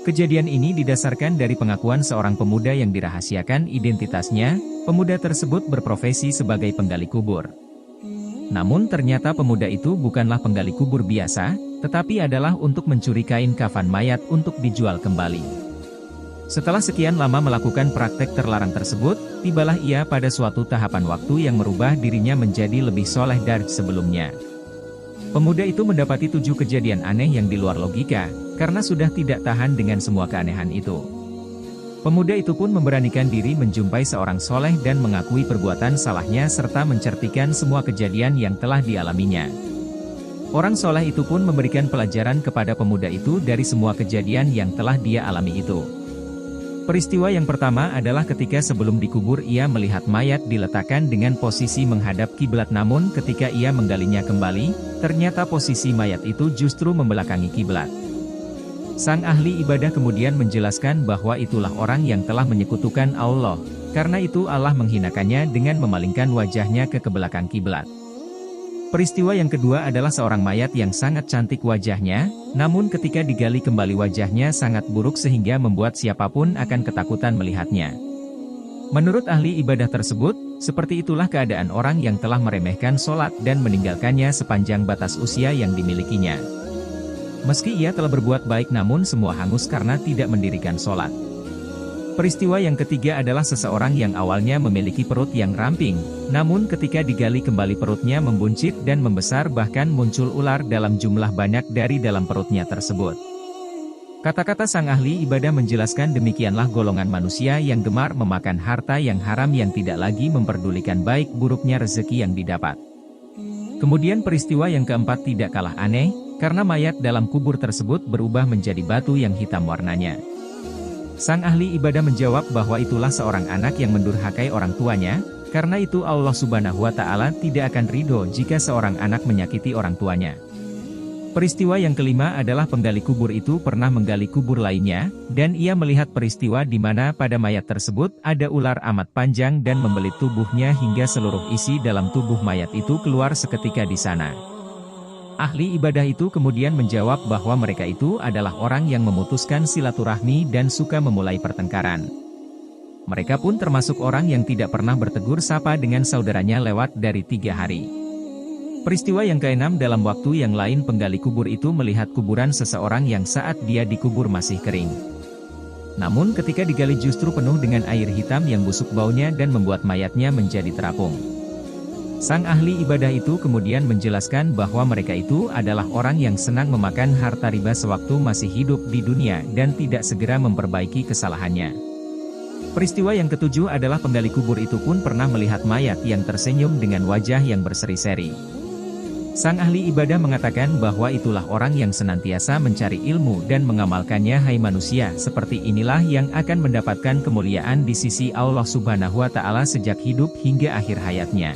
Kejadian ini didasarkan dari pengakuan seorang pemuda yang dirahasiakan identitasnya. Pemuda tersebut berprofesi sebagai penggali kubur. Namun ternyata pemuda itu bukanlah penggali kubur biasa, tetapi adalah untuk mencuri kain kafan mayat untuk dijual kembali. Setelah sekian lama melakukan praktek terlarang tersebut, tibalah ia pada suatu tahapan waktu yang merubah dirinya menjadi lebih soleh dari sebelumnya. Pemuda itu mendapati 7 kejadian aneh yang di luar logika, karena sudah tidak tahan dengan semua keanehan itu. Pemuda itu pun memberanikan diri menjumpai seorang soleh dan mengakui perbuatan salahnya serta menceritakan semua kejadian yang telah dialaminya. Orang soleh itu pun memberikan pelajaran kepada pemuda itu dari semua kejadian yang telah dia alami itu. Peristiwa yang pertama adalah ketika sebelum dikubur ia melihat mayat diletakkan dengan posisi menghadap kiblat, namun ketika ia menggalinya kembali, ternyata posisi mayat itu justru membelakangi kiblat. Sang ahli ibadah kemudian menjelaskan bahwa itulah orang yang telah menyekutukan Allah, karena itu Allah menghinakannya dengan memalingkan wajahnya ke belakang kiblat. Peristiwa yang kedua adalah seorang mayat yang sangat cantik wajahnya, namun ketika digali kembali wajahnya sangat buruk sehingga membuat siapapun akan ketakutan melihatnya. Menurut ahli ibadah tersebut, seperti itulah keadaan orang yang telah meremehkan sholat dan meninggalkannya sepanjang batas usia yang dimilikinya. Meski ia telah berbuat baik namun semua hangus karena tidak mendirikan sholat. Peristiwa yang ketiga adalah seseorang yang awalnya memiliki perut yang ramping, namun ketika digali kembali perutnya membuncit dan membesar, bahkan muncul ular dalam jumlah banyak dari dalam perutnya tersebut. Kata-kata sang ahli ibadah menjelaskan demikianlah golongan manusia yang gemar memakan harta yang haram yang tidak lagi memperdulikan baik buruknya rezeki yang didapat. Kemudian peristiwa yang keempat tidak kalah aneh, karena mayat dalam kubur tersebut berubah menjadi batu yang hitam warnanya. Sang ahli ibadah menjawab bahwa itulah seorang anak yang mendurhakai orang tuanya, karena itu Allah Subhanahu wa Ta'ala tidak akan ridho jika seorang anak menyakiti orang tuanya. Peristiwa yang kelima adalah penggali kubur itu pernah menggali kubur lainnya, dan ia melihat peristiwa di mana pada mayat tersebut ada ular amat panjang dan membelit tubuhnya hingga seluruh isi dalam tubuh mayat itu keluar seketika di sana. Ahli ibadah itu kemudian menjawab bahwa mereka itu adalah orang yang memutuskan silaturahmi dan suka memulai pertengkaran. Mereka pun termasuk orang yang tidak pernah bertegur sapa dengan saudaranya lewat dari 3 hari. Peristiwa yang keenam dalam waktu yang lain penggali kubur itu melihat kuburan seseorang yang saat dia dikubur masih kering. Namun ketika digali justru penuh dengan air hitam yang busuk baunya dan membuat mayatnya menjadi terapung. Sang ahli ibadah itu kemudian menjelaskan bahwa mereka itu adalah orang yang senang memakan harta riba sewaktu masih hidup di dunia dan tidak segera memperbaiki kesalahannya. Peristiwa yang ketujuh adalah penggali kubur itu pun pernah melihat mayat yang tersenyum dengan wajah yang berseri-seri. Sang ahli ibadah mengatakan bahwa itulah orang yang senantiasa mencari ilmu dan mengamalkannya. Hai manusia, seperti inilah yang akan mendapatkan kemuliaan di sisi Allah Subhanahu wa Ta'ala sejak hidup hingga akhir hayatnya.